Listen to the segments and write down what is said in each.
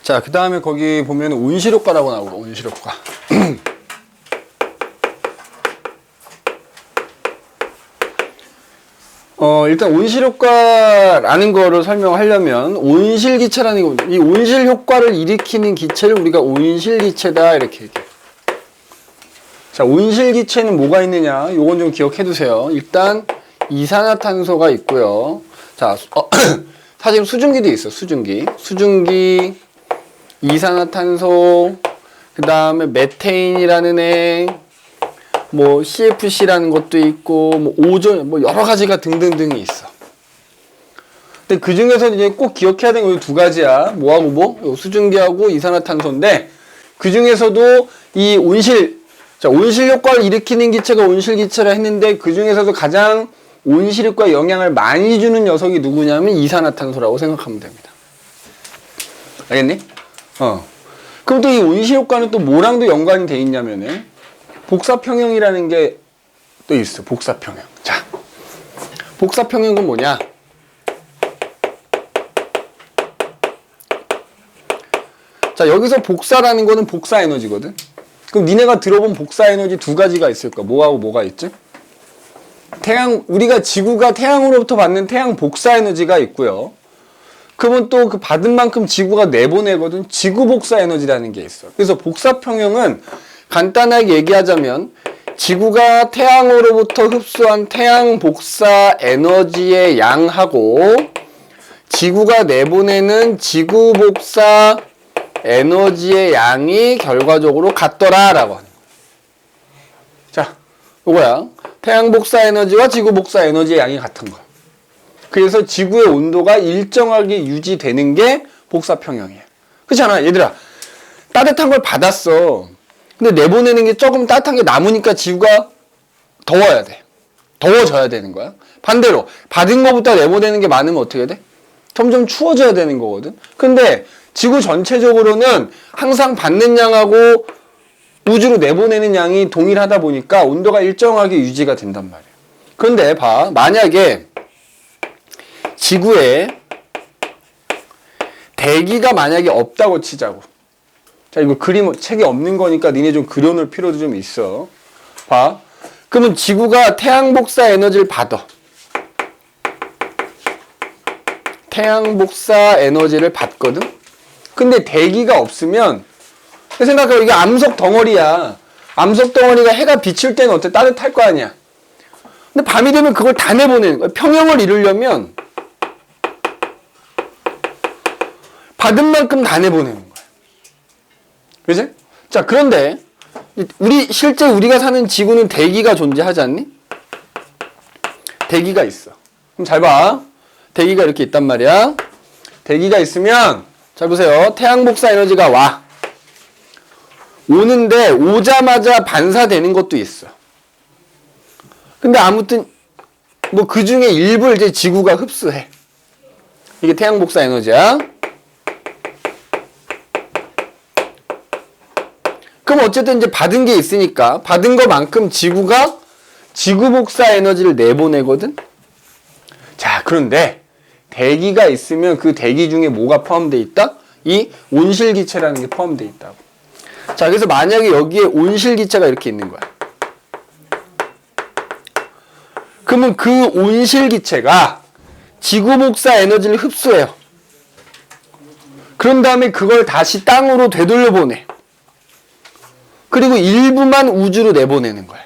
자, 그 다음에 거기 보면 온실효과라고 나오고, 온실효과. 일단 온실효과라는 거를 설명하려면 온실기체라는 겁니다. 이 온실효과를 일으키는 기체를 우리가 온실기체다 이렇게 얘기해요. 자, 온실기체는 뭐가 있느냐? 요건 좀 기억해 두세요. 일단 이산화탄소가 있고요. 자, 사실 수증기도 있어. 수증기, 이산화탄소, 그 다음에 메테인이라는 애, 뭐 CFC라는 것도 있고, 뭐 오존, 뭐 여러 가지가 등등등이 있어. 근데 그 중에서 이제 꼭 기억해야 되는 거 두 가지야. 뭐하고 뭐? 요 수증기하고 이산화탄소인데, 그 중에서도 이 온실 효과를 일으키는 기체가 온실기체라 했는데, 그 중에서도 가장 온실효과 영향을 많이 주는 녀석이 누구냐면 이산화탄소라고 생각하면 됩니다. 알겠니? 그럼 또 이 온실효과는 또 뭐랑도 연관이 돼 있냐면은 복사평형이라는 게 또 있어. 복사평형. 자, 복사평형은 뭐냐? 자, 여기서 복사라는 거는 복사 에너지거든. 그럼 니네가 들어본 복사 에너지 두 가지가 있을까? 뭐하고 뭐가 있지? 우리가 지구가 태양으로부터 받는 태양 복사 에너지가 있고요. 그러면 또 그 받은 만큼 지구가 내보내거든. 지구 복사 에너지라는 게 있어. 그래서 복사평형은 간단하게 얘기하자면 지구가 태양으로부터 흡수한 태양 복사 에너지의 양하고 지구가 내보내는 지구 복사 에너지의 양이 결과적으로 같더라라고 하는 거야. 자, 요거야. 태양 복사 에너지와 지구 복사 에너지의 양이 같은 거야. 그래서 지구의 온도가 일정하게 유지되는 게 복사평형이야. 그렇잖아, 얘들아. 따뜻한 걸 받았어. 근데 내보내는 게 조금 따뜻한 게 남으니까 지구가 더워야 돼. 더워져야 되는 거야. 반대로 받은 것보다 내보내는 게 많으면 어떻게 돼? 점점 추워져야 되는 거거든. 근데 지구 전체적으로는 항상 받는 양하고 우주로 내보내는 양이 동일하다 보니까 온도가 일정하게 유지가 된단 말이야. 그런데 봐, 만약에 지구에 대기가 만약에 없다고 치자고. 자, 이거 책이 없는 거니까 니네 좀 그려놓을 필요도 좀 있어. 봐. 그러면 지구가 태양 복사 에너지를 받아. 태양 복사 에너지를 받거든? 근데 대기가 없으면, 생각해, 이게 암석 덩어리야. 암석 덩어리가 해가 비칠 때는 어때? 따뜻할 거 아니야. 근데 밤이 되면 그걸 다 내보내는 거야. 평형을 이루려면 받은 만큼 다 내보내는 거야. 그치? 자, 그런데 실제 우리가 사는 지구는 대기가 존재하지 않니? 대기가 있어. 그럼 잘 봐. 대기가 이렇게 있단 말이야. 대기가 있으면 잘 보세요. 태양 복사 에너지가 와. 오는데 오자마자 반사되는 것도 있어. 근데 아무튼 뭐 그 중에 일부를 이제 지구가 흡수해. 이게 태양 복사 에너지야. 그럼 어쨌든 이제 받은 게 있으니까 받은 것만큼 지구가 지구 복사 에너지를 내보내거든. 자, 그런데 대기가 있으면 그 대기 중에 뭐가 포함되어 있다? 이 온실기체라는 게 포함되어 있다고. 자, 그래서 만약에 여기에 온실기체가 이렇게 있는 거야. 그러면 그 온실기체가 지구 복사 에너지를 흡수해요. 그런 다음에 그걸 다시 땅으로 되돌려 보내. 그리고 일부만 우주로 내보내는 거야.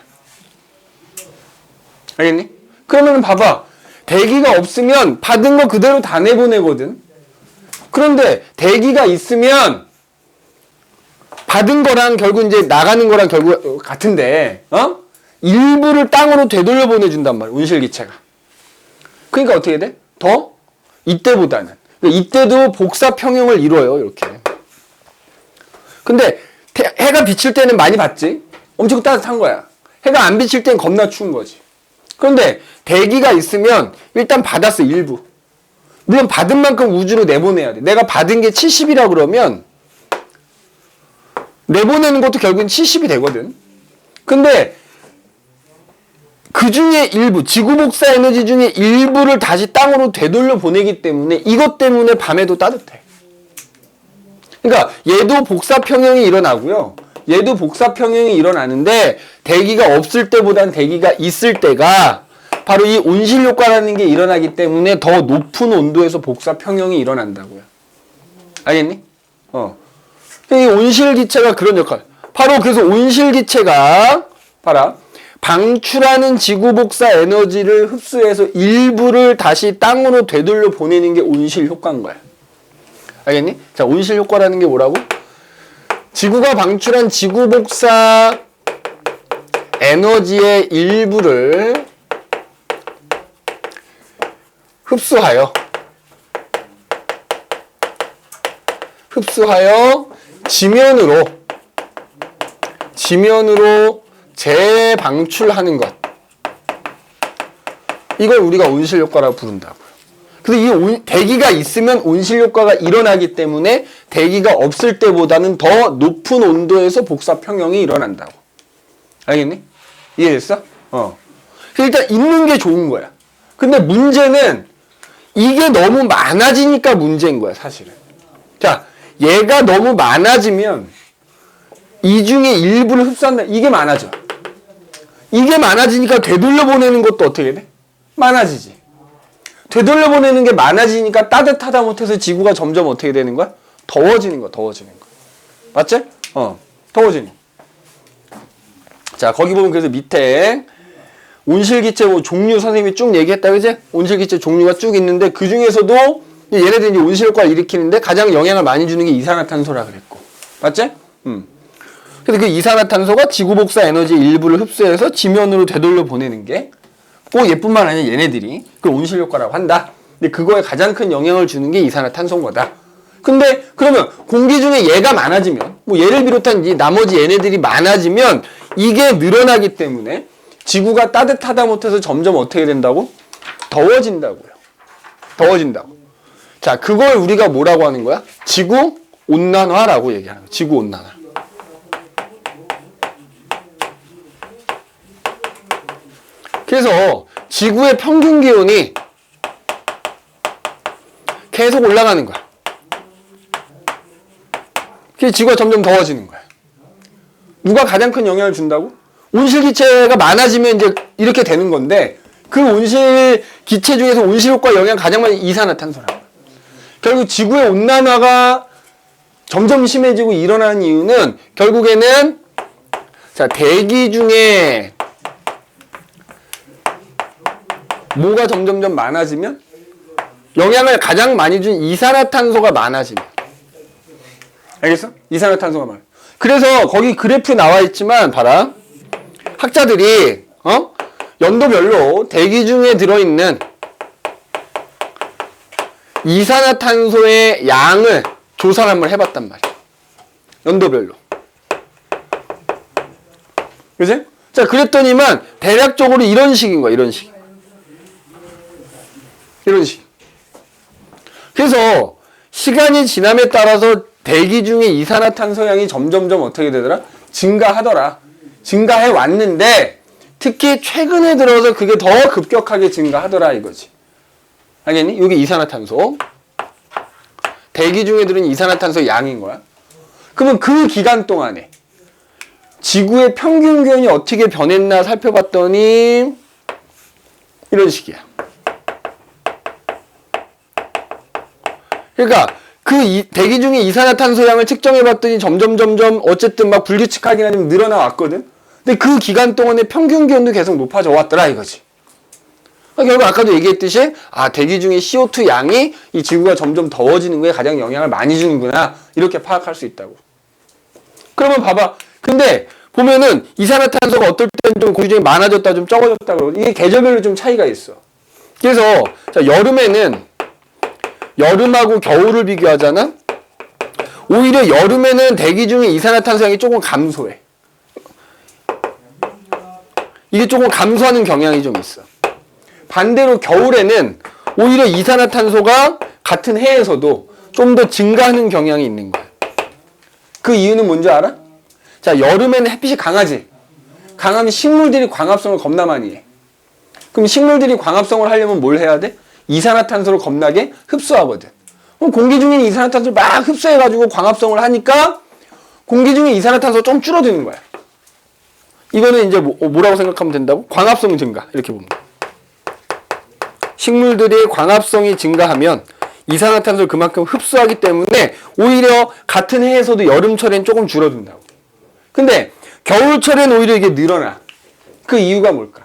알겠니? 그러면 봐봐. 대기가 없으면 받은 거 그대로 다 내보내거든. 그런데 대기가 있으면 받은 거랑 결국 이제 나가는 거랑 결국 같은데, 일부를 땅으로 되돌려 보내준단 말이야, 온실기체가. 그러니까 어떻게 돼? 더? 이때보다는. 이때도 복사평형을 이뤄요, 이렇게. 근데 해가 비칠 때는 많이 받지? 엄청 따뜻한 거야. 해가 안 비칠 때는 겁나 추운 거지. 그런데 대기가 있으면 일단 받았어, 일부. 물론 받은 만큼 우주로 내보내야 돼. 내가 받은 게 70이라 그러면 내보내는 것도 결국은 70이 되거든. 근데 그 중에 일부, 지구 복사 에너지 중에 일부를 다시 땅으로 되돌려 보내기 때문에 이것 때문에 밤에도 따뜻해. 그러니까 얘도 복사 평형이 일어나고요. 얘도 복사 평형이 일어나는데 대기가 없을 때보단 대기가 있을 때가 바로 이 온실 효과라는 게 일어나기 때문에 더 높은 온도에서 복사 평형이 일어난다고요. 알겠니? 이 온실 기체가 그런 역할. 바로 그래서 온실 기체가 봐라. 방출하는 지구 복사 에너지를 흡수해서 일부를 다시 땅으로 되돌려 보내는 게 온실 효과인 거야. 알겠니? 자, 온실 효과라는 게 뭐라고? 지구가 방출한 지구 복사 에너지의 일부를 흡수하여 지면으로 재방출하는 것. 이걸 우리가 온실 효과라고 부른다고요. 그래서 대기가 있으면 온실 효과가 일어나기 때문에 대기가 없을 때보다는 더 높은 온도에서 복사 평형이 일어난다고. 알겠니? 이해됐어? 일단 있는 게 좋은 거야. 근데 문제는 이게 너무 많아지니까 문제인 거야, 사실은. 자, 얘가 너무 많아지면 이 중에 일부를 흡수한다. 이게 많아져. 이게 많아지니까 되돌려보내는 것도 어떻게 돼? 많아지지. 되돌려보내는 게 많아지니까 따뜻하다 못해서 지구가 점점 어떻게 되는 거야? 더워지는 거야. 맞지? 더워지는 거야. 자, 거기 보면 그래서 밑에 온실기체 종류 선생님이 쭉 얘기했다, 그지? 온실기체 종류가 쭉 있는데 그 중에서도 얘네들이 이제 온실효과를 일으키는데 가장 영향을 많이 주는 게 이산화탄소라 그랬고. 맞지? 그래서 그 이산화탄소가 지구복사 에너지 일부를 흡수해서 지면으로 되돌려 보내는 게 얘뿐만 아니라 얘네들이 그 온실효과라고 한다. 근데 그거에 가장 큰 영향을 주는 게 이산화탄소인 거다. 근데 그러면 공기 중에 얘가 많아지면 얘를 비롯한 이 나머지 얘네들이 많아지면 이게 늘어나기 때문에 지구가 따뜻하다 못해서 점점 어떻게 된다고? 더워진다고요. 자, 그걸 우리가 뭐라고 하는 거야? 지구 온난화라고 얘기하는 거야. 지구 온난화. 그래서 지구의 평균 기온이 계속 올라가는 거야. 그래서 지구가 점점 더워지는 거야. 누가 가장 큰 영향을 준다고? 온실기체가 많아지면 이제 이렇게 되는 건데 그 온실기체 중에서 온실효과 영향 가장 많이 이산화탄소라고. 결국 지구의 온난화가 점점 심해지고 일어나는 이유는 결국에는 자, 대기 중에 뭐가 점점점 많아지면 영향을 가장 많이 준 이산화탄소가 많아지면. 알겠어? 이산화탄소가 많아. 그래서 거기 그래프 나와 있지만 봐라. 학자들이 연도별로 대기 중에 들어있는 이산화탄소의 양을 조사를 한번 해봤단 말이야. 연도별로. 그치? 자, 그랬더니만 대략적으로 이런 식인 거야. 이런 식. 그래서 시간이 지남에 따라서 대기 중에 이산화탄소 양이 점점점 어떻게 되더라? 증가하더라. 증가해 왔는데 특히 최근에 들어서 그게 더 급격하게 증가하더라 이거지. 알겠니? 이게 이산화탄소. 대기 중에 들은 이산화탄소 양인 거야. 그러면 그 기간 동안에 지구의 평균 기온이 어떻게 변했나 살펴봤더니 이런 식이야. 그러니까 대기 중에 이산화탄소 양을 측정해봤더니 점점 어쨌든 막 불규칙하긴 하지만 늘어나 왔거든. 근데 그 기간 동안에 평균 기온도 계속 높아져 왔더라 이거지. 결국 아까도 얘기했듯이 대기 중에 CO2 양이 이 지구가 점점 더워지는 거에 가장 영향을 많이 주는구나 이렇게 파악할 수 있다고. 그러면 봐봐. 근데 보면은 이산화탄소가 어떨 때는 좀 공기 중에 많아졌다 좀 적어졌다 그러고 이게 계절별로 좀 차이가 있어. 그래서 자, 여름하고 겨울을 비교하잖아. 오히려 여름에는 대기 중에 이산화탄소 양이 조금 감소해. 이게 조금 감소하는 경향이 좀 있어. 반대로 겨울에는 오히려 이산화탄소가 같은 해에서도 좀 더 증가하는 경향이 있는 거야. 그 이유는 뭔지 알아? 자, 여름에는 햇빛이 강하지. 강하면 식물들이 광합성을 겁나 많이 해. 그럼 식물들이 광합성을 하려면 뭘 해야 돼? 이산화탄소를 겁나게 흡수하거든. 그럼 공기 중에 이산화탄소를 막 흡수해가지고 광합성을 하니까 공기 중에 이산화탄소가 좀 줄어드는 거야. 이거는 이제 뭐라고 생각하면 된다고? 광합성 증가. 이렇게 보면 돼. 식물들의 광합성이 증가하면 이산화탄소를 그만큼 흡수하기 때문에 오히려 같은 해에서도 여름철엔 조금 줄어든다고. 근데 겨울철엔 오히려 이게 늘어나. 그 이유가 뭘까?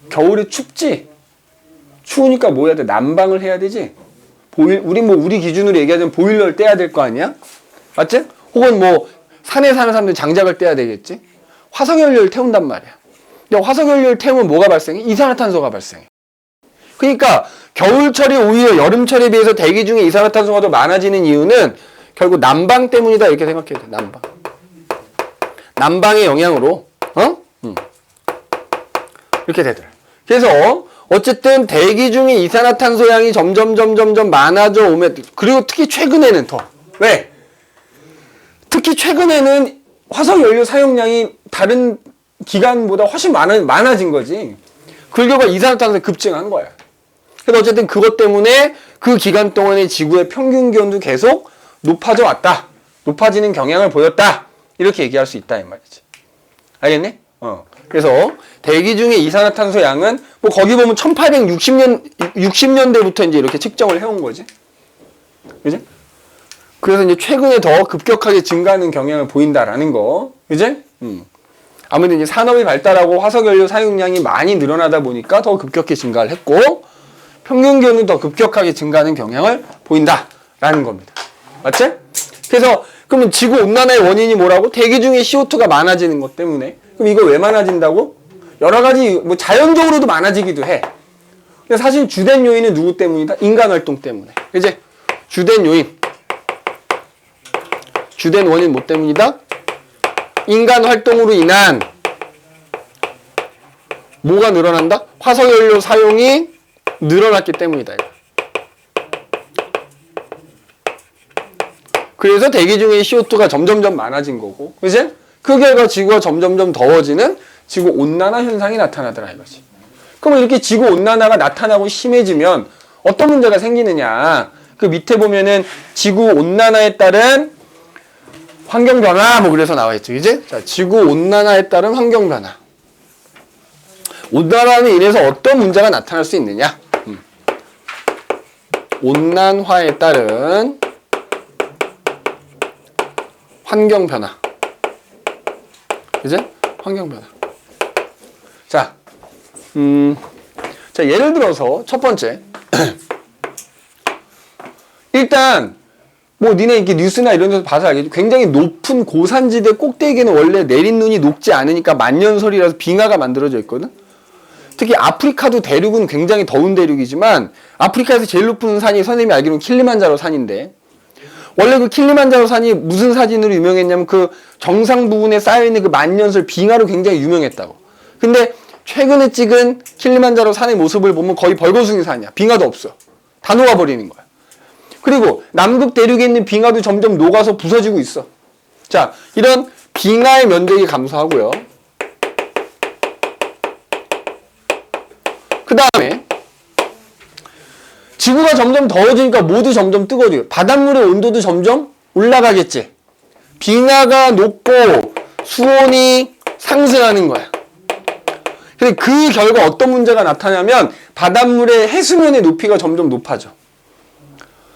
겨울에 춥지? 추우니까 뭐 해야 돼? 난방을 해야 되지? 우리 기준으로 얘기하자면 보일러를 떼야 될 거 아니야? 맞지? 혹은 뭐 산에 사는 사람들 장작을 떼야 되겠지? 화석연료를 태운단 말이야. 근데 화석연료를 태우면 뭐가 발생해? 이산화탄소가 발생해. 그러니까 겨울철이 오히려 여름철에 비해서 대기 중에 이산화탄소가 더 많아지는 이유는 결국 난방 때문이다 이렇게 생각해야 돼. 난방. 난방의 영향으로 이렇게 되더라. 그래서 어쨌든 대기 중에 이산화탄소 양이 점점 많아져 오면, 그리고 특히 최근에는 더. 왜? 특히 최근에는 화석연료 사용량이 다른 기간보다 훨씬 많아진 거지. 그 결과 이산화탄소가 급증한 거야. 그래서 어쨌든 그것 때문에 그 기간 동안의 지구의 평균 기온도 계속 높아져 왔다. 높아지는 경향을 보였다. 이렇게 얘기할 수 있다 이 말이지. 알겠니? 그래서 대기 중에 이산화탄소 양은 뭐 거기 보면 1860년대부터 이제 이렇게 측정을 해온 거지. 그지? 그래서 이제 최근에 더 급격하게 증가하는 경향을 보인다라는 거. 그지? 아무래도 이제 산업이 발달하고 화석연료 사용량이 많이 늘어나다 보니까 더 급격히 증가를 했고, 평균 기온은 더 급격하게 증가하는 경향을 보인다라는 겁니다. 맞지? 그래서 그러면 지구 온난화의 원인이 뭐라고? 대기 중에 CO2가 많아지는 것 때문에. 그럼 이거 왜 많아진다고? 여러 가지 뭐 자연적으로도 많아지기도 해. 근데 사실 주된 요인은 누구 때문이다? 인간 활동 때문에. 이제 주된 요인. 주된 원인 뭐 때문이다? 인간 활동으로 인한 뭐가 늘어난다? 화석연료 사용이 늘어났기 때문이다. 이거. 그래서 대기 중에 CO2가 점점점 많아진 거고, 그지? 그 결과 지구가 점점점 더워지는 지구 온난화 현상이 나타나더라 이거지. 그럼 이렇게 지구 온난화가 나타나고 심해지면 어떤 문제가 생기느냐? 그 밑에 보면은 지구 온난화에 따른 환경 변화 뭐 그래서 나와 있죠, 이제. 자, 지구 온난화에 따른 환경 변화. 온난화로 인해서 어떤 문제가 나타날 수 있느냐? 온난화에 따른 환경 변화. 이제 환경 변화. 자, 자 예를 들어서 첫 번째. 일단 뭐 니네 이렇게 뉴스나 이런 데서 봐서 알겠지. 굉장히 높은 고산지대 꼭대기에는 원래 내린 눈이 녹지 않으니까 만년설이라서 빙하가 만들어져 있거든. 특히 아프리카도 대륙은 굉장히 더운 대륙이지만 아프리카에서 제일 높은 산이 선생님이 알기로는 킬리만자로 산인데, 원래 그 킬리만자로 산이 무슨 사진으로 유명했냐면 그 정상 부분에 쌓여있는 그 만년설 빙하로 굉장히 유명했다고. 근데 최근에 찍은 킬리만자로 산의 모습을 보면 거의 벌거숭이 산이야. 빙하도 없어. 다 녹아버리는 거야. 그리고 남극 대륙에 있는 빙하도 점점 녹아서 부서지고 있어. 자, 이런 빙하의 면적이 감소하고요. 그 다음에 지구가 점점 더워지니까 모두 점점 뜨거워져요. 바닷물의 온도도 점점 올라가겠지. 빙하가 녹고 수온이 상승하는 거야. 근데 그 결과 어떤 문제가 나타나면 바닷물의 해수면의 높이가 점점 높아져.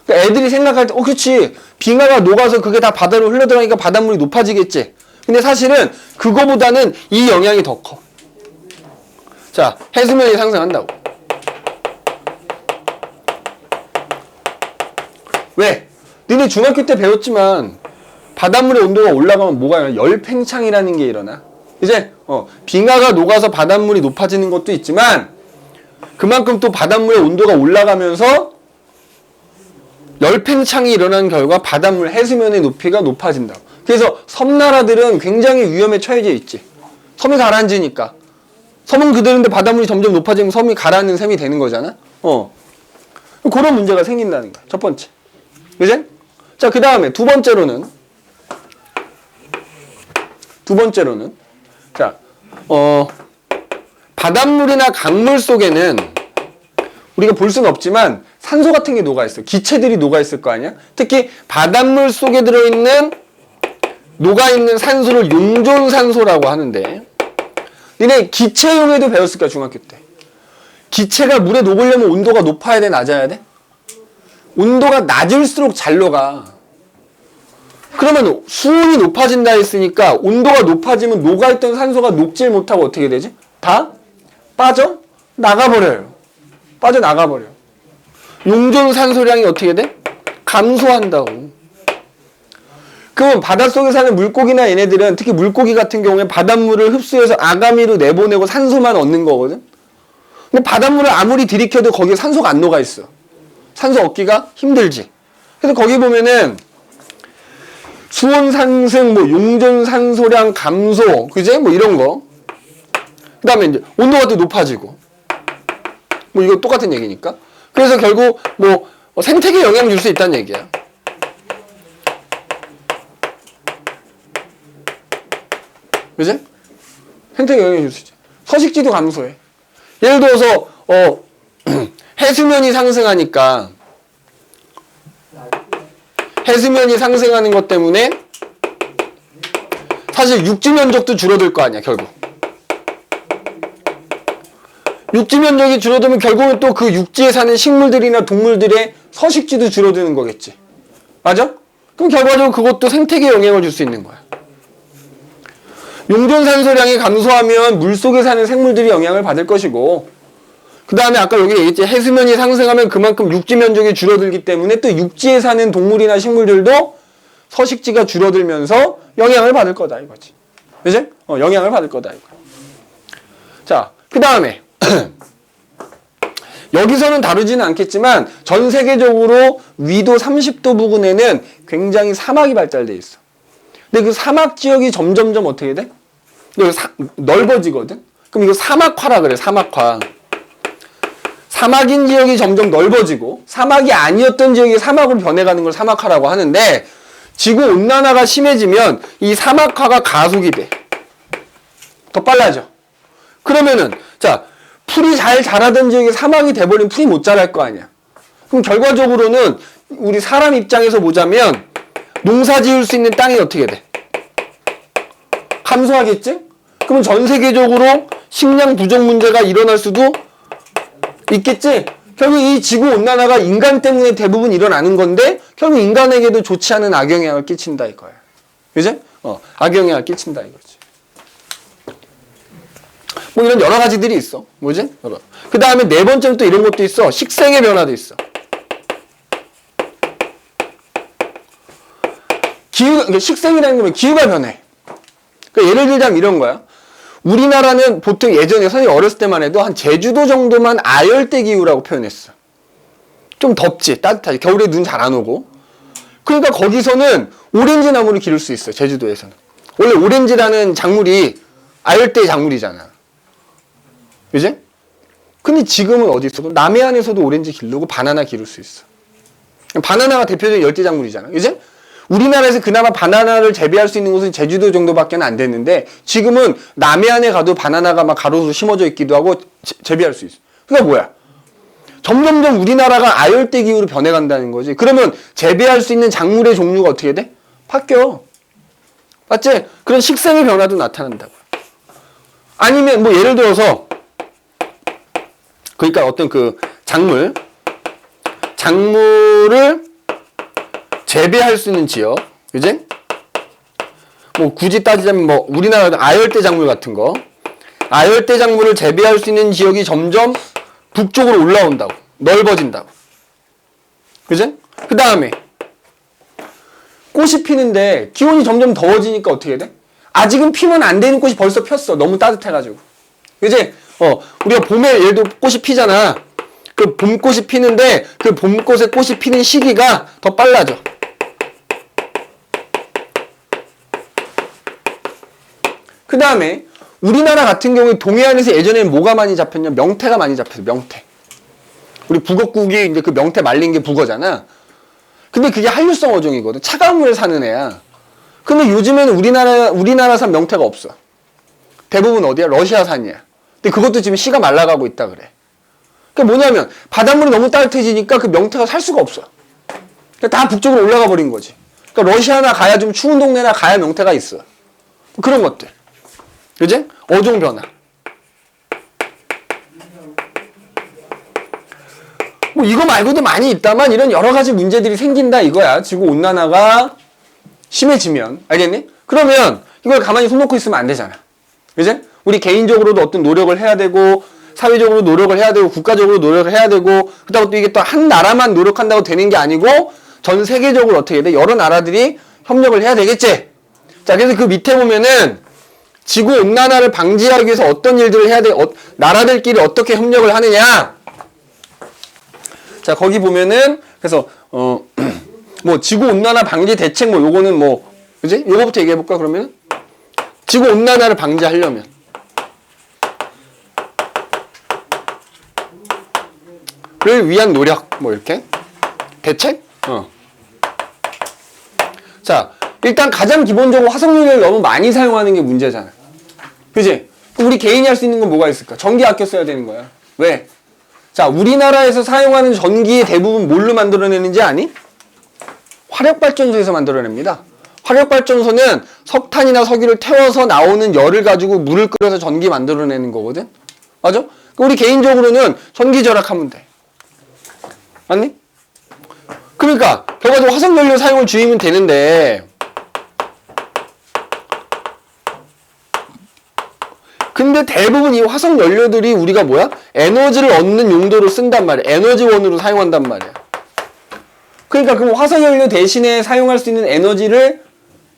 그러니까 애들이 생각할 때 그렇지, 빙하가 녹아서 그게 다 바다로 흘러들어가니까 바닷물이 높아지겠지. 근데 사실은 그거보다는 이 영향이 더 커. 자, 해수면이 상승한다고. 왜? 너네 중학교 때 배웠지만 바닷물의 온도가 올라가면 뭐가 일어나? 열팽창이라는 게 일어나. 이제 빙하가 녹아서 바닷물이 높아지는 것도 있지만 그만큼 또 바닷물의 온도가 올라가면서 열팽창이 일어나는 결과 바닷물 해수면의 높이가 높아진다. 그래서 섬나라들은 굉장히 위험에 처해져 있지. 섬이 가라앉으니까. 섬은 그대로인데 바닷물이 점점 높아지면 섬이 가라앉는 셈이 되는 거잖아. 그런 문제가 생긴다는 거야. 첫 번째. 그지? 자, 그 다음에 두 번째로는 자, 바닷물이나 강물 속에는 우리가 볼 수는 없지만 산소 같은 게 녹아있어. 기체들이 녹아있을 거 아니야? 특히 바닷물 속에 들어있는 녹아있는 산소를 용존산소라고 하는데, 니네 기체용에도 배웠을 거야, 중학교 때. 기체가 물에 녹으려면 온도가 높아야 돼, 낮아야 돼? 온도가 낮을수록 잘 녹아. 그러면 수온이 높아진다 했으니까 온도가 높아지면 녹아있던 산소가 녹질 못하고 어떻게 되지? 다 빠져나가버려요. 빠져나가버려. 용존 산소량이 어떻게 돼? 감소한다고. 그럼 바닷속에 사는 물고기나 얘네들은, 특히 물고기 같은 경우에 바닷물을 흡수해서 아가미로 내보내고 산소만 얻는 거거든. 근데 바닷물을 아무리 들이켜도 거기에 산소가 안 녹아있어. 산소 얻기가 힘들지. 그래서 거기 보면은 수온 상승, 뭐 용존 산소량 감소, 그제? 뭐 이런 거. 그 다음에 이제 온도가 또 높아지고. 뭐 이거 똑같은 얘기니까. 그래서 결국 뭐 생태계에 영향을 줄 수 있다는 얘기야. 그지? 생태계에 영향을 줄 수 있지. 서식지도 감소해. 예를 들어서 해수면이 상승하니까, 해수면이 상승하는 것 때문에 사실 육지 면적도 줄어들 거 아니야, 결국. 육지 면적이 줄어들면 결국은 또 그 육지에 사는 식물들이나 동물들의 서식지도 줄어드는 거겠지. 맞아? 그럼 결과적으로 그것도 생태계에 영향을 줄 수 있는 거야. 용존산소량이 감소하면 물속에 사는 생물들이 영향을 받을 것이고, 그 다음에 아까 여기 얘기했지, 해수면이 상승하면 그만큼 육지 면적이 줄어들기 때문에 또 육지에 사는 동물이나 식물들도 서식지가 줄어들면서 영향을 받을 거다 이거지. 그치? 영향을 받을 거다 이거. 자, 그 다음에 여기서는 다루지는 않겠지만 전 세계적으로 위도 30도 부근에는 굉장히 사막이 발달돼 있어. 근데 그 사막 지역이 점점점 어떻게 돼? 넓어지거든? 그럼 이거 사막화라 그래, 사막화. 사막인 지역이 점점 넓어지고 사막이 아니었던 지역이 사막으로 변해가는 걸 사막화라고 하는데, 지구온난화가 심해지면 이 사막화가 가속이 돼. 더 빨라져. 그러면은 자, 풀이 잘 자라던 지역이 사막이 돼버리면 풀이 못 자랄 거 아니야. 그럼 결과적으로는 우리 사람 입장에서 보자면 농사 지을 수 있는 땅이 어떻게 돼? 감소하겠지? 그러면 전 세계적으로 식량 부족 문제가 일어날 수도 있겠지? 결국 이 지구온난화가 인간 때문에 대부분 일어나는 건데 결국 인간에게도 좋지 않은 악영향을 끼친다 이거야. 그지? 악영향을 끼친다 이거지. 뭐 이런 여러 가지들이 있어. 뭐지? 그 다음에 네 번째는 또 이런 것도 있어. 식생의 변화도 있어. 그러니까 식생이라는 건 기후가 변해. 그러니까 예를 들자면 이런 거야. 우리나라는 보통 예전에 선생님 어렸을 때만 해도 한 제주도 정도만 아열대 기후라고 표현했어. 좀 덥지, 따뜻하지. 겨울에 눈 잘 안 오고. 그러니까 거기서는 오렌지 나무를 기를 수 있어, 제주도에서는. 원래 오렌지라는 작물이 아열대 작물이잖아. 그지? 근데 지금은 어디 있어? 남해안에서도 오렌지 기르고 바나나 기를 수 있어. 바나나가 대표적인 열대 작물이잖아. 그지? 우리나라에서 그나마 바나나를 재배할 수 있는 곳은 제주도 정도밖에 안 됐는데 지금은 남해안에 가도 바나나가 막 가로수로 심어져 있기도 하고 재배할 수 있어. 그러니까 뭐야? 점점점 우리나라가 아열대 기후로 변해간다는 거지. 그러면 재배할 수 있는 작물의 종류가 어떻게 돼? 바뀌어. 맞지? 그런 식생의 변화도 나타난다고. 아니면 뭐 예를 들어서 그러니까 어떤 그 작물을 재배할 수 있는 지역, 그지? 뭐 굳이 따지자면 뭐 우리나라 아열대 작물 같은 거, 아열대 작물을 재배할 수 있는 지역이 점점 북쪽으로 올라온다고, 넓어진다고, 그지? 그 다음에 꽃이 피는데 기온이 점점 더워지니까 어떻게 돼? 아직은 피면 안 되는 꽃이 벌써 폈어. 너무 따뜻해가지고, 그지? 우리가 봄에 예를 들어 꽃이 피잖아. 그 봄꽃이 피는데 그 봄꽃의 꽃이 피는 시기가 더 빨라져. 그 다음에 우리나라 같은 경우에 동해안에서 예전에는 뭐가 많이 잡혔냐? 명태가 많이 잡혔어. 명태. 우리 북어국이 이제 그 명태 말린 게 북어잖아. 근데 그게 한류성 어종이거든. 차가운 물에 사는 애야. 근데 요즘에는 우리나라산 명태가 없어. 대부분 어디야? 러시아산이야. 근데 그것도 지금 씨가 말라가고 있다 그래. 그러니까 뭐냐면 바닷물이 너무 따뜻해지니까 그 명태가 살 수가 없어. 그러니까 다 북쪽으로 올라가 버린 거지. 그러니까 러시아나 가야 좀 추운 동네나 가야 명태가 있어. 그런 것들. 그지? 어종 변화. 뭐 이거 말고도 많이 있다만 이런 여러 가지 문제들이 생긴다 이거야. 지구 온난화가 심해지면. 알겠니? 그러면 이걸 가만히 손 놓고 있으면 안 되잖아. 그지? 우리 개인적으로도 어떤 노력을 해야 되고 사회적으로 노력을 해야 되고 국가적으로 노력을 해야 되고 그렇다고 또 이게 또 한 나라만 노력한다고 되는 게 아니고 전 세계적으로 어떻게 해야 돼? 여러 나라들이 협력을 해야 되겠지? 자, 그래서 그 밑에 보면은 지구 온난화를 방지하기 위해서 어떤 일들을 해야 돼? 나라들끼리 어떻게 협력을 하느냐? 자, 거기 보면은 그래서 뭐 지구 온난화 방지 대책 뭐 요거는 뭐 그지? 요거부터 얘기해 볼까 그러면? 지구 온난화를 방지하려면 를 위한 노력 뭐 이렇게 대책? 자, 일단 가장 기본적으로 화석연료를 너무 많이 사용하는 게 문제잖아. 그지? 우리 개인이 할 수 있는 건 뭐가 있을까? 전기 아껴 써야 되는 거야. 왜? 자, 우리나라에서 사용하는 전기의 대부분 뭘로 만들어내는지 아니? 화력발전소에서 만들어냅니다. 화력발전소는 석탄이나 석유를 태워서 나오는 열을 가지고 물을 끓여서 전기 만들어내는 거거든? 맞아? 우리 개인적으로는 전기 절약하면 돼. 맞니? 그러니까 결과적으로 화석연료 사용을 줄이면 되는데 근데 대부분 이 화석연료들이 우리가 뭐야? 에너지를 얻는 용도로 쓴단 말이야. 에너지원으로 사용한단 말이야. 그러니까 그럼 화석연료 대신에 사용할 수 있는 에너지를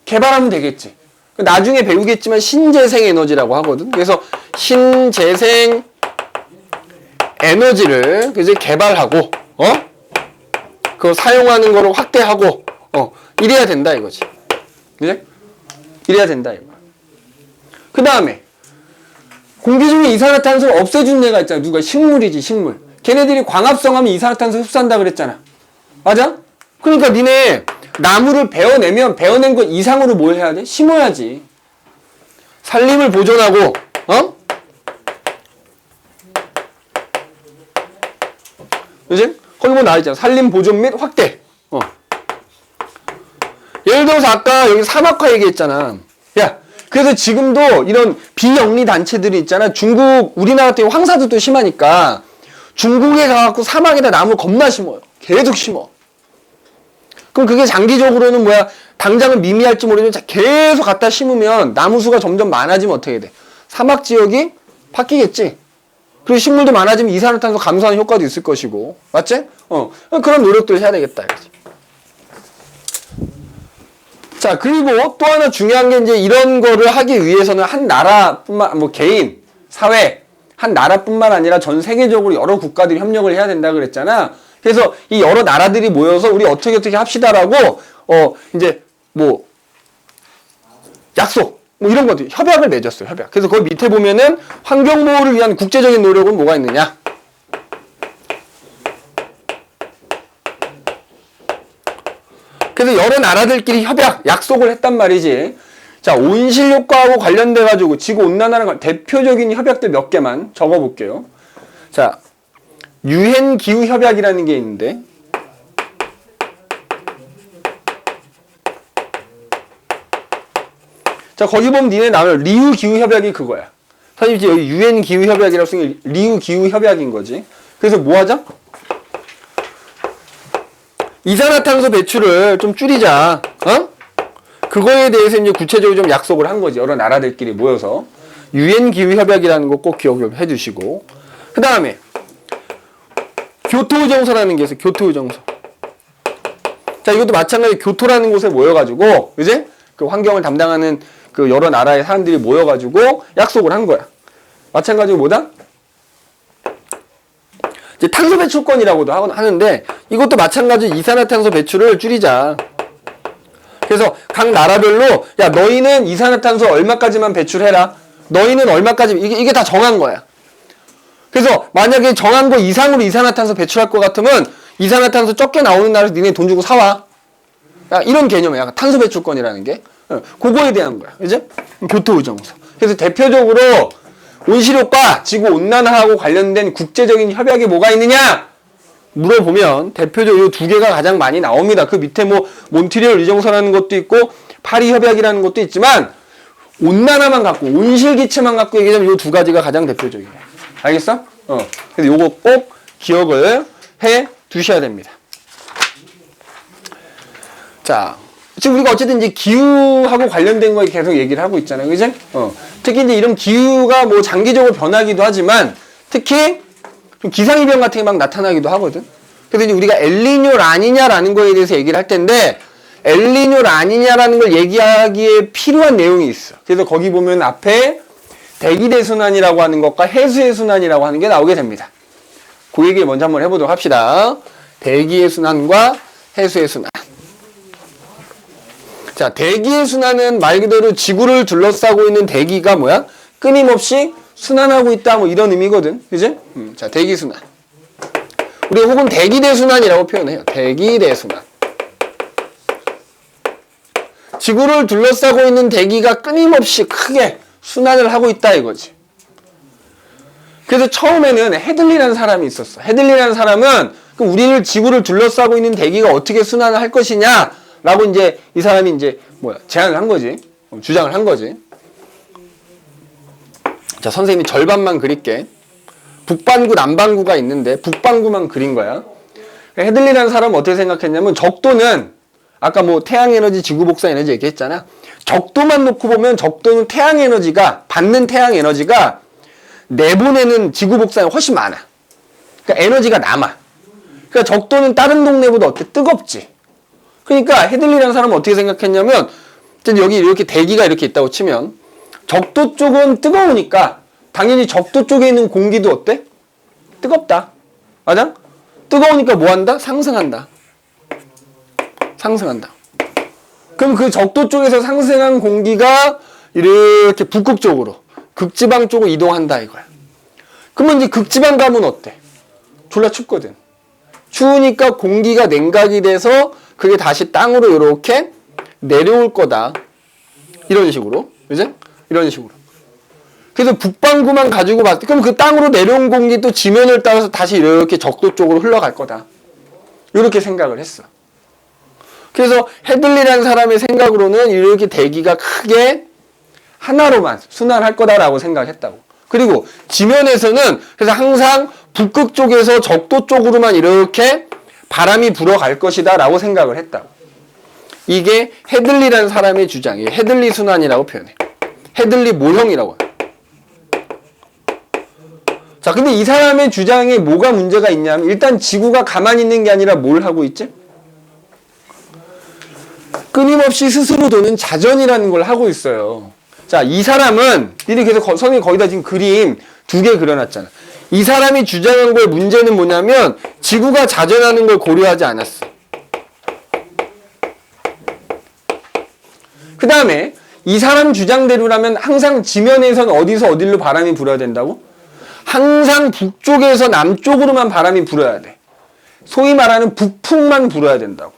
개발하면 되겠지. 나중에 배우겠지만 신재생 에너지라고 하거든. 그래서 신재생 에너지를 이제 개발하고 그거 사용하는 거를 확대하고 이래야 된다 이거지. 그지? 이래야 된다 이거. 그 다음에 공기 중에 이산화탄소를 없애준 애가 있잖아. 누가? 식물이지, 식물. 걔네들이 광합성하면 이산화탄소 흡수한다 그랬잖아. 맞아? 그러니까 니네 나무를 베어내면 베어낸 것 이상으로 뭘 해야 돼? 심어야지. 산림을 보존하고 그지? 거기 뭐 나와있잖아. 산림 보존 및 확대. 예를 들어서 아까 여기 사막화 얘기했잖아. 야, 그래서 지금도 이런 비영리 단체들이 있잖아. 중국, 우리나라 같은 경우 황사도 심하니까 중국에 가갖고 사막에다 나무 겁나 심어요. 계속 심어. 그럼 그게 장기적으로는 뭐야? 당장은 미미할지 모르지만 계속 갖다 심으면 나무 수가 점점 많아지면 어떻게 돼? 사막 지역이 바뀌겠지. 그리고 식물도 많아지면 이산화탄소 감소하는 효과도 있을 것이고. 맞지? 그런 노력들을 해야 되겠다. 이거지. 자, 그리고 또 하나 중요한 게 이제 이런 거를 하기 위해서는 한 나라뿐만, 뭐 개인, 사회, 한 나라뿐만 아니라 전 세계적으로 여러 국가들이 협력을 해야 된다 그랬잖아. 그래서 이 여러 나라들이 모여서 우리 어떻게 합시다라고, 이제 뭐, 약속, 뭐 이런 것들, 협약을 맺었어요, 협약. 그래서 거기 밑에 보면은 환경보호를 위한 국제적인 노력은 뭐가 있느냐? 그래서 여러 나라들끼리 협약, 약속을 했단 말이지. 자, 온실효과하고 관련돼가지고 지구온난화랑 대표적인 협약들 몇 개만 적어볼게요. 자, 유엔 기후협약이라는 게 있는데, 자, 거기 보면 니네 나오면 리우 기후협약이 그거야. 사실 이제 여기 유엔 기후협약이라고 쓰는 게 리우 기후협약인 거지. 그래서 뭐 하자? 이산화탄소 배출을 좀 줄이자. 그거에 대해서 이제 구체적으로 좀 약속을 한 거지. 여러 나라들끼리 모여서. 유엔 기후협약이라는 거 꼭 기억을 해주시고. 그 다음에 교토의정서라는 게 있어요. 교토의정서. 자, 이것도 마찬가지로 교토라는 곳에 모여가지고, 이제 그 환경을 담당하는 그 여러 나라의 사람들이 모여가지고 약속을 한 거야. 마찬가지로 뭐다? 이제 탄소 배출권이라고도 하는데 이것도 마찬가지로 이산화탄소 배출을 줄이자. 그래서 각 나라별로 야, 너희는 이산화탄소 얼마까지만 배출해라. 너희는 얼마까지 이게 다 정한 거야. 그래서 만약에 정한 거 이상으로 이산화탄소 배출할 것 같으면 이산화탄소 적게 나오는 나라에서 니네 돈 주고 사와. 야, 이런 개념이야. 약간 탄소 배출권이라는 게. 그거에 대한 거야. 그지? 교토의정서. 그래서 대표적으로 온실효과, 지구온난화하고 관련된 국제적인 협약에 뭐가 있느냐? 물어보면 대표적으로 두 개가 가장 많이 나옵니다. 그 밑에 뭐 몬트리올 의정서라는 것도 있고 파리 협약이라는 것도 있지만 온난화만 갖고 온실기체만 갖고 얘기하면 이 두 가지가 가장 대표적이에요. 알겠어? 그래서 요거 꼭 기억을 해 두셔야 됩니다. 자, 지금 우리가 어쨌든 이제 기후하고 관련된 거에 계속 얘기를 하고 있잖아요. 그죠? 특히 이제 이런 기후가 뭐 장기적으로 변하기도 하지만 특히 좀 기상이변 같은 게 막 나타나기도 하거든. 그래서 이제 우리가 엘니뇨 라니냐라는 거에 대해서 얘기를 할 텐데 엘니뇨 라니냐라는 걸 얘기하기에 필요한 내용이 있어. 그래서 거기 보면 앞에 대기대순환이라고 하는 것과 해수의 순환이라고 하는 게 나오게 됩니다. 그 얘기를 먼저 한번 해보도록 합시다. 대기의 순환과 해수의 순환. 자, 대기의 순환은 말 그대로 지구를 둘러싸고 있는 대기가 뭐야? 끊임없이 순환하고 있다, 뭐 이런 의미거든. 그지? 자, 대기순환. 우리가 혹은 대기대순환이라고 표현해요. 대기대순환. 지구를 둘러싸고 있는 대기가 끊임없이 크게 순환을 하고 있다 이거지. 그래서 처음에는 헤들리라는 사람이 있었어. 헤들리라는 사람은 그럼 우리를 지구를 둘러싸고 있는 대기가 어떻게 순환을 할 것이냐 라고 이제 이 사람이 이제 제안을 한 거지. 주장을 한 거지. 자, 선생님이 절반만 그릴게. 북반구, 남반구가 있는데 북반구만 그린 거야. 헤들리라는 사람은 어떻게 생각했냐면 적도는 아까 뭐 태양에너지, 지구복사에너지 얘기했잖아. 적도만 놓고 보면 적도는 태양에너지가 받는 태양에너지가 내보내는 지구복사에 훨씬 많아. 그러니까 에너지가 남아. 그러니까 적도는 다른 동네보다 어때? 뜨겁지. 그러니까 헤들리라는 사람은 어떻게 생각했냐면 여기 이렇게 대기가 이렇게 있다고 치면 적도 쪽은 뜨거우니까 당연히 적도 쪽에 있는 공기도 어때? 뜨겁다. 맞아? 뜨거우니까 뭐 한다? 상승한다. 상승한다. 그럼 그 적도 쪽에서 상승한 공기가 이렇게 북극 쪽으로, 극지방 쪽으로 이동한다 이거야. 그러면 이제 극지방 가면 어때? 졸라 춥거든. 추우니까 공기가 냉각이 돼서 그게 다시 땅으로 이렇게 내려올 거다. 이런 식으로. 그죠? 이런 식으로. 그래서 북반구만 가지고 봤을 때, 그럼 그 땅으로 내려온 공기 또 지면을 따라서 다시 이렇게 적도 쪽으로 흘러갈 거다. 이렇게 생각을 했어. 그래서 헤들리라는 사람의 생각으로는 이렇게 대기가 크게 하나로만 순환할 거다라고 생각했다고. 그리고 지면에서는 그래서 항상 북극 쪽에서 적도 쪽으로만 이렇게 바람이 불어갈 것이다 라고 생각을 했다고. 이게 헤들리라는 사람의 주장이에요. 헤들리 순환이라고 표현해. 헤들리 모형이라고 해요. 자, 근데 이 사람의 주장에 뭐가 문제가 있냐면 일단 지구가 가만히 있는 게 아니라 뭘 하고 있지? 끊임없이 스스로 도는 자전이라는 걸 하고 있어요. 자, 이 사람은 이렇게 해서 선생님이 거기다 지금 그림 2개 그려놨잖아. 이 사람이 주장한 거의 문제는 뭐냐면 지구가 자전하는 걸 고려하지 않았어. 그 다음에 이 사람 주장대로라면 항상 지면에선 어디서 어디로 바람이 불어야 된다고? 항상 북쪽에서 남쪽으로만 바람이 불어야 돼. 소위 말하는 북풍만 불어야 된다고.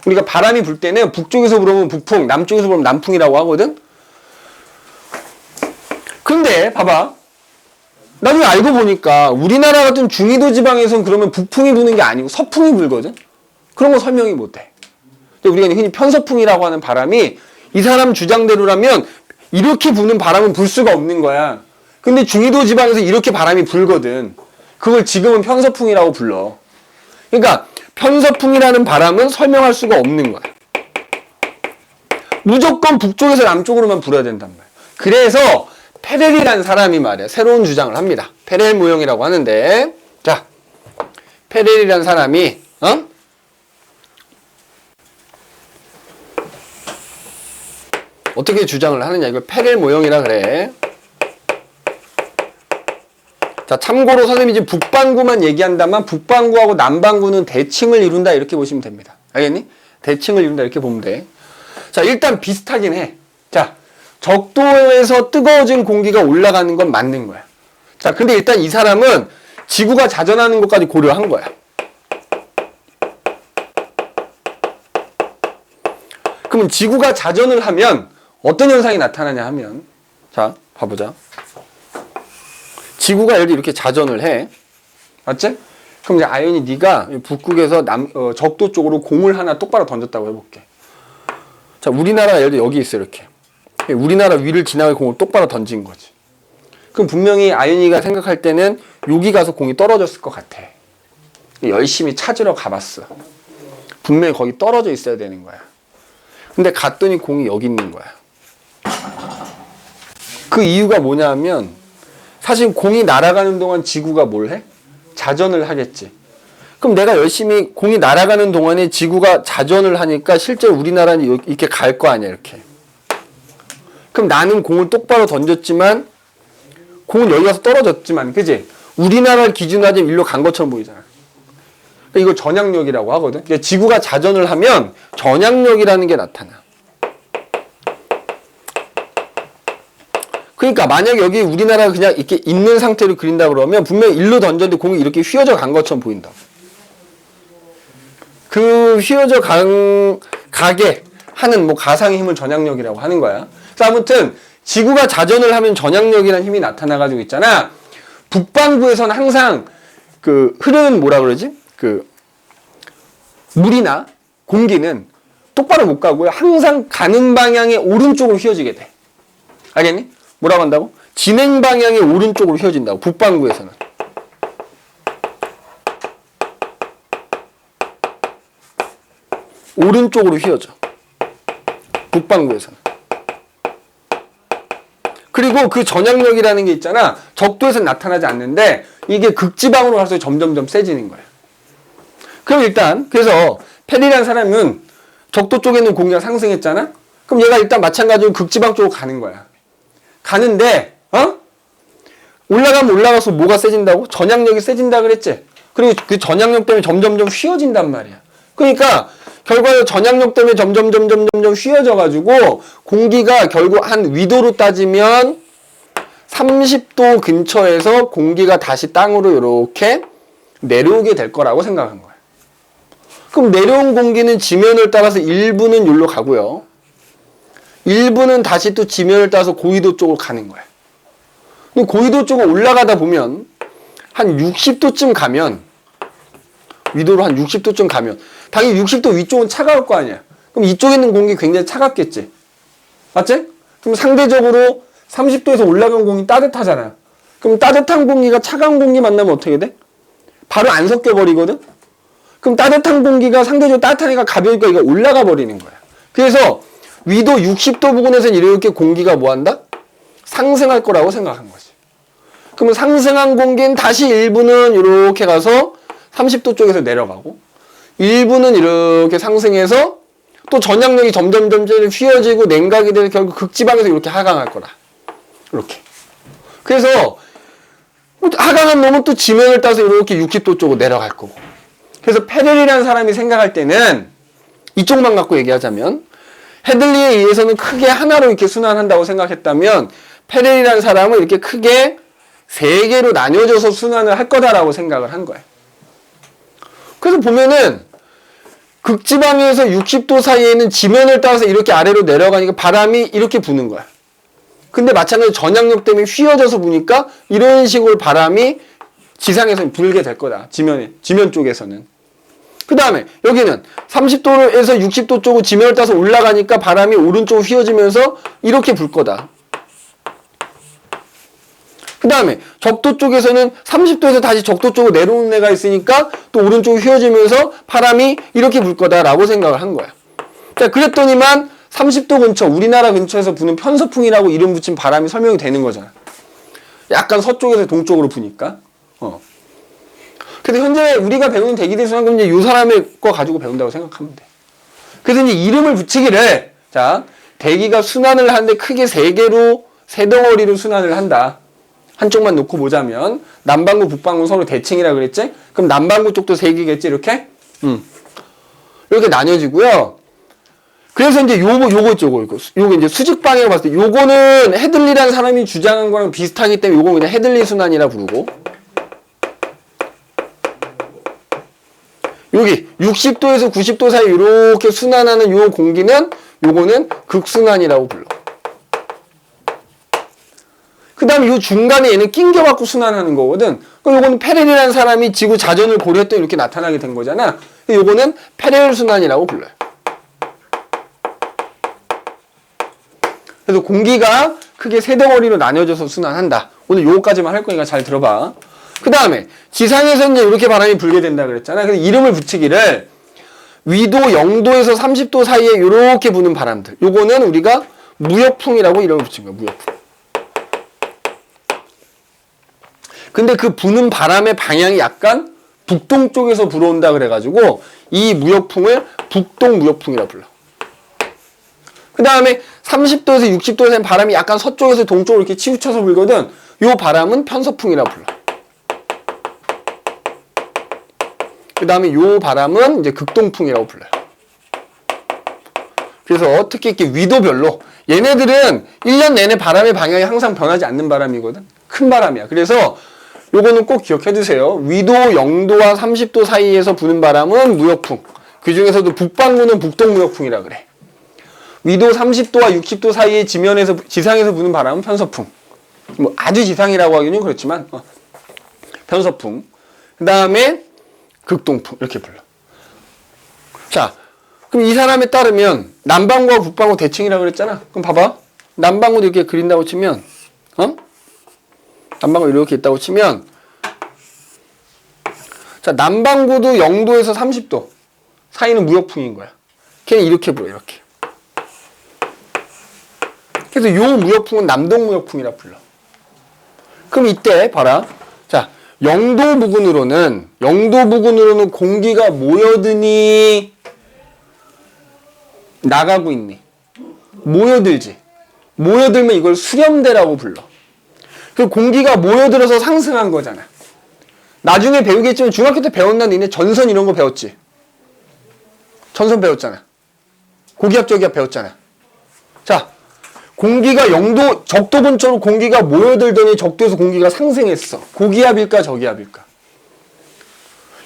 우리가 바람이 불 때는 북쪽에서 불으면 북풍, 남쪽에서 불으면 남풍이라고 하거든? 근데 봐봐. 나중에 알고 보니까 우리나라 같은 중위도 지방에선 그러면 북풍이 부는 게 아니고 서풍이 불거든? 그런 거 설명이 못 해. 우리가 흔히 편서풍이라고 하는 바람이 이 사람 주장대로라면 이렇게 부는 바람은 불 수가 없는 거야. 근데 중위도 지방에서 이렇게 바람이 불거든. 그걸 지금은 편서풍이라고 불러. 그러니까 편서풍이라는 바람은 설명할 수가 없는 거야. 무조건 북쪽에서 남쪽으로만 불어야 된단 말이야. 그래서 페렐이라는 사람이 말이야 새로운 주장을 합니다. 페렐 모형이라고 하는데, 자, 페렐이라는 사람이 어떻게 주장을 하느냐, 이걸 페렐 모형이라 그래. 자, 참고로 선생님이 지금 북반구만 얘기한다면 북반구하고 남반구는 대칭을 이룬다 이렇게 보시면 됩니다. 알겠니? 대칭을 이룬다 이렇게 보면 돼. 자, 일단 비슷하긴 해. 자, 적도에서 뜨거워진 공기가 올라가는 건 맞는 거야. 자, 근데 일단 이 사람은 지구가 자전하는 것까지 고려한 거야. 그러면 지구가 자전을 하면 어떤 현상이 나타나냐 하면, 자, 봐보자. 지구가 예를 들어 이렇게 자전을 해. 맞지? 그럼 이제 아연이 네가 북극에서 적도 쪽으로 공을 하나 똑바로 던졌다고 해볼게. 자, 우리나라가 예를 들어 여기 있어 이렇게. 우리나라 위를 지나갈 공을 똑바로 던진 거지. 그럼 분명히 아연이가 생각할 때는 여기 가서 공이 떨어졌을 것 같아. 열심히 찾으러 가봤어. 분명히 거기 떨어져 있어야 되는 거야. 근데 갔더니 공이 여기 있는 거야. 그 이유가 뭐냐 하면 사실 공이 날아가는 동안 지구가 뭘 해? 자전을 하겠지. 그럼 내가 열심히 공이 날아가는 동안에 지구가 자전을 하니까 실제 우리나라는 이렇게 갈 거 아니야 이렇게. 그럼 나는 공을 똑바로 던졌지만 공은 여기 가서 떨어졌지만 그지? 우리나라를 기준으로 하자면 일로 간 것처럼 보이잖아. 이걸 전향력이라고 하거든. 그러니까 지구가 자전을 하면 전향력이라는 게 나타나. 그러니까 만약에 여기 우리나라가 그냥 이렇게 있는 상태로 그린다 그러면 분명히 일로 던졌는데 공이 이렇게 휘어져 간 것처럼 보인다. 그 휘어져 가게 하는 뭐 가상의 힘을 전향력이라고 하는 거야. 그래서 아무튼 지구가 자전을 하면 전향력이라는 힘이 나타나가지고 있잖아. 북반구에서는 항상 그 흐르는 뭐라 그러지? 그 물이나 공기는 똑바로 못 가고요. 항상 가는 방향의 오른쪽으로 휘어지게 돼. 알겠니? 뭐라고 한다고? 진행 방향의 오른쪽으로 휘어진다고. 북반구에서는. 오른쪽으로 휘어져. 북반구에서는. 그리고 그 전향력이라는 게 있잖아. 적도에서는 나타나지 않는데 이게 극지방으로 가서 점점점 세지는 거야. 그럼 일단 그래서 페리라는 사람은 적도 쪽에 있는 공기가 상승했잖아. 그럼 얘가 일단 마찬가지로 극지방 쪽으로 가는 거야. 가는데 올라가면 올라가서 뭐가 세진다고? 전향력이 세진다 그랬지. 그리고 그 전향력 때문에 점점점 휘어진단 말이야. 그러니까 결과적으로 전향력 때문에 점점 휘어져가지고 공기가 결국 한 위도로 따지면 30도 근처에서 공기가 다시 땅으로 이렇게 내려오게 될 거라고 생각한 거야. 그럼 내려온 공기는 지면을 따라서 일부는 여기로 가고요. 일부는 다시 또 지면을 따라서 고緯도 쪽으로 가는 거야. 근데 고緯도 쪽으로 올라가다 보면 한 60도쯤 가면 위도로 한 60도쯤 가면 당연히 60도 위쪽은 차가울 거 아니야. 그럼 이쪽에 있는 공기 굉장히 차갑겠지. 맞지? 그럼 상대적으로 30도에서 올라간 공기 따뜻하잖아. 그럼 따뜻한 공기가 차가운 공기 만나면 어떻게 돼? 바로 안 섞여버리거든? 그럼 따뜻한 공기가 상대적으로 따뜻하니까 가벼우니까 이거 올라가 버리는 거야. 그래서 위도 60도 부근에서는 이렇게 공기가 뭐 한다? 상승할 거라고 생각한 거지. 그러면 상승한 공기는 다시 일부는 이렇게 가서 30도 쪽에서 내려가고 일부는 이렇게 상승해서 또 전향력이 점점 휘어지고 냉각이 돼서 결국 극지방에서 이렇게 하강할 거다. 이렇게. 그래서 하강한 놈은 또 지면을 따서 이렇게 60도 쪽으로 내려갈 거고. 그래서 페렐이라는 사람이 생각할 때는 이쪽만 갖고 얘기하자면 헤들리에 의해서는 크게 하나로 이렇게 순환한다고 생각했다면 페렐이라는 사람은 이렇게 크게 세 개로 나뉘어져서 순환을 할 거다라고 생각을 한 거예요. 그래서 보면은 극지방에서 60도 사이에는 지면을 따라서 이렇게 아래로 내려가니까 바람이 이렇게 부는 거야. 근데 마찬가지로 전향력 때문에 휘어져서 부니까 이런 식으로 바람이 지상에서 불게 될 거다. 지면 쪽에서는. 그 다음에 여기는 30도에서 60도 쪽으로 지면을 따서 올라가니까 바람이 오른쪽으로 휘어지면서 이렇게 불 거다. 그 다음에 적도 쪽에서는 30도에서 다시 적도 쪽으로 내려오는 애가 있으니까 또 오른쪽으로 휘어지면서 바람이 이렇게 불 거다라고 생각을 한 거야. 자, 그랬더니만 30도 근처, 우리나라 근처에서 부는 편서풍이라고 이름 붙인 바람이 설명이 되는 거잖아. 약간 서쪽에서 동쪽으로 부니까. 근데 현재 우리가 배우는 대기대순환 이제 이 사람의 거 가지고 배운다고 생각하면 돼. 그래서 이제 이름을 붙이기를, 자, 대기가 순환을 하는데 크게 세 개로, 세 덩어리로 순환을 한다. 한쪽만 놓고 보자면, 남반구, 북반구 서로 대칭이라 그랬지? 그럼 남반구 쪽도 세 개겠지, 이렇게? 이렇게 나뉘어지고요. 그래서 이제 요거 있죠, 요거 이제 수직 방향으로 봤을 때, 요거는 헤들리라는 사람이 주장한 거랑 비슷하기 때문에 요거 그냥 헤들리 순환이라 부르고, 여기 60도에서 90도 사이 이렇게 순환하는 요 공기는 요거는 극순환이라고 불러. 그 다음에 요 중간에 얘는 낑겨갖고 순환하는 거거든. 그럼 요거는 페렐이라는 사람이 지구 자전을 고려했더니 이렇게 나타나게 된 거잖아. 요거는 페렐 순환이라고 불러요. 그래서 공기가 크게 세 덩어리로 나뉘어져서 순환한다. 오늘 요거까지만 할 거니까 잘 들어봐. 그 다음에 지상에서 이제 이렇게 바람이 불게 된다 그랬잖아. 그래서 이름을 붙이기를 위도 0도에서 30도 사이에 이렇게 부는 바람들. 요거는 우리가 무역풍이라고 이름을 붙인 거야. 무역풍. 근데 그 부는 바람의 방향이 약간 북동쪽에서 불어온다 그래가지고 이 무역풍을 북동무역풍이라고 불러. 그 다음에 30도에서 60도에 사이 바람이 약간 서쪽에서 동쪽으로 이렇게 치우쳐서 불거든. 요 바람은 편서풍이라고 불러. 그 다음에 요 바람은 이제 극동풍이라고 불러요. 그래서 특히 이렇게 위도별로 얘네들은 1년 내내 바람의 방향이 항상 변하지 않는 바람이거든. 큰 바람이야. 그래서 요거는 꼭 기억해 두세요. 위도 0도와 30도 사이에서 부는 바람은 무역풍. 그 중에서도 북반구는 북동무역풍이라 그래. 위도 30도와 60도 사이의 지상에서 부는 바람은 편서풍. 뭐 아주 지상이라고 하기는 그렇지만 편서풍. 그 다음에 극동풍 이렇게 불러. 자, 그럼 이 사람에 따르면 남반구와 북반구 대칭이라고 그랬잖아. 그럼 봐봐. 남반구도 이렇게 그린다고 치면 남반구 이렇게 있다고 치면 자, 남반구도 0도에서 30도 사이는 무역풍인 거야. 걔는 이렇게 불러. 이렇게. 그래서 요 무역풍은 남동무역풍이라 불러. 그럼 이때 봐라. 자, 0도 부근으로는 공기가 모여드니 나가고 있니? 모여들지. 모여들면 이걸 수렴대라고 불러. 그 공기가 모여들어서 상승한 거잖아. 나중에 배우겠지만 중학교 때 배웠나 니네 전선 이런 거 배웠지? 전선 배웠잖아. 고기압 저기압 배웠잖아. 자, 공기가 0도 적도 근처로 공기가 모여들더니 적도에서 공기가 상승했어. 고기압일까 저기압일까?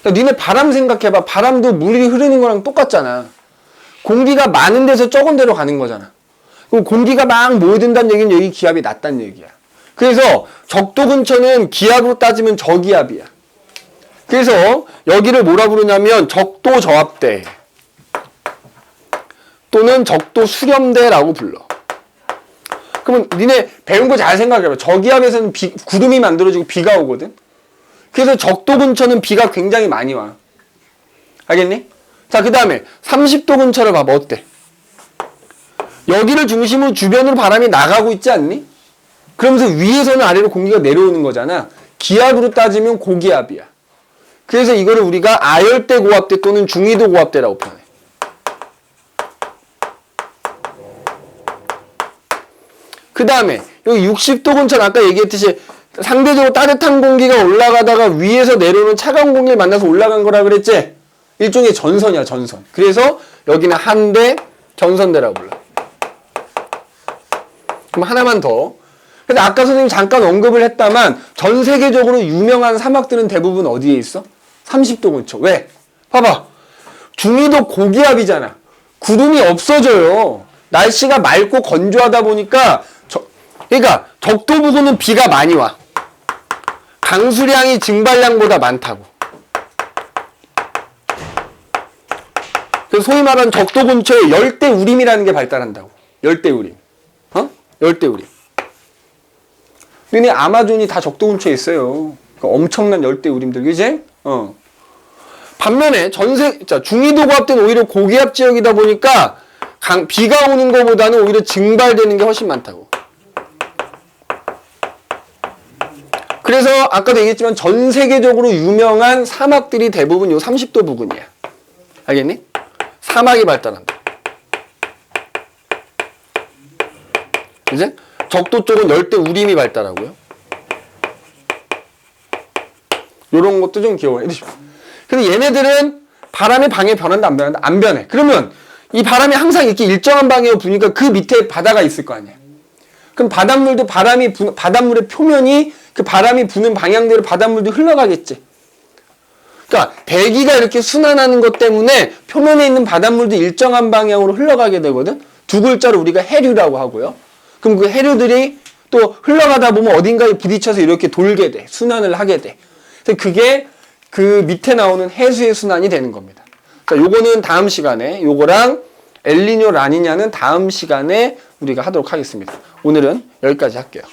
야, 니네 바람 생각해봐. 바람도 물이 흐르는 거랑 똑같잖아. 공기가 많은 데서 적은 데로 가는 거잖아. 그럼 공기가 막 모여든다는 얘기는 여기 기압이 낮다는 얘기야. 그래서 적도 근처는 기압으로 따지면 저기압이야. 그래서 여기를 뭐라 부르냐면 적도 저압대 또는 적도 수렴대라고 불러. 그러면 니네 배운 거 잘 생각해봐. 저기압에서는 구름이 만들어지고 비가 오거든. 그래서 적도 근처는 비가 굉장히 많이 와. 알겠니? 자, 그 다음에 30도 근처를 봐봐. 어때? 여기를 중심으로 주변으로 바람이 나가고 있지 않니? 그러면서 위에서는 아래로 공기가 내려오는 거잖아. 기압으로 따지면 고기압이야. 그래서 이거를 우리가 아열대 고압대 또는 중위도 고압대라고 표현해. 그 다음에 여기 60도 근처는 아까 얘기했듯이 상대적으로 따뜻한 공기가 올라가다가 위에서 내려오는 차가운 공기를 만나서 올라간 거라 그랬지? 일종의 전선이야, 전선. 그래서 여기는 한대, 전선대라고 불러. 그럼 하나만 더. 근데 아까 선생님이 잠깐 언급을 했다만 전 세계적으로 유명한 사막들은 대부분 어디에 있어? 30도 근처. 왜? 봐봐. 중위도 고기압이잖아. 구름이 없어져요. 날씨가 맑고 건조하다 보니까 그러니까 적도 부근은 비가 많이 와. 강수량이 증발량보다 많다고. 그래서 소위 말하는 적도 근처에 열대우림이라는 게 발달한다고. 열대우림. 열대우림. 너네 아마존이 다 적도 근처에 있어요. 그러니까 엄청난 열대우림들, 그지? 반면에 중위도 고압대는 오히려 고기압 지역이다 보니까 비가 오는 것보다는 오히려 증발되는 게 훨씬 많다고. 그래서 아까도 얘기했지만 전 세계적으로 유명한 사막들이 대부분 요 30도 부근이야. 알겠니? 사막이 발달한다. 이제 적도 쪽은 열대우림이 발달하고요. 요런 것도 좀 기억을 해두시고. 근데 얘네들은 바람의 방향이 변한다 안 변한다? 안 변해. 그러면 이 바람이 항상 이렇게 일정한 방향으로 부니까 그 밑에 바다가 있을 거 아니야. 그럼 바닷물도 바닷물의 표면이 그 바람이 부는 방향대로 바닷물도 흘러가겠지. 그러니까 대기가 이렇게 순환하는 것 때문에 표면에 있는 바닷물도 일정한 방향으로 흘러가게 되거든. 두 글자로 우리가 해류라고 하고요. 그럼 그 해류들이 또 흘러가다 보면 어딘가에 부딪혀서 이렇게 돌게 돼. 순환을 하게 돼. 그래서 그게 그 밑에 나오는 해수의 순환이 되는 겁니다. 자, 요거는 다음 시간에, 요거랑 엘니뇨 라니냐는 다음 시간에 우리가 하도록 하겠습니다. 오늘은 여기까지 할게요.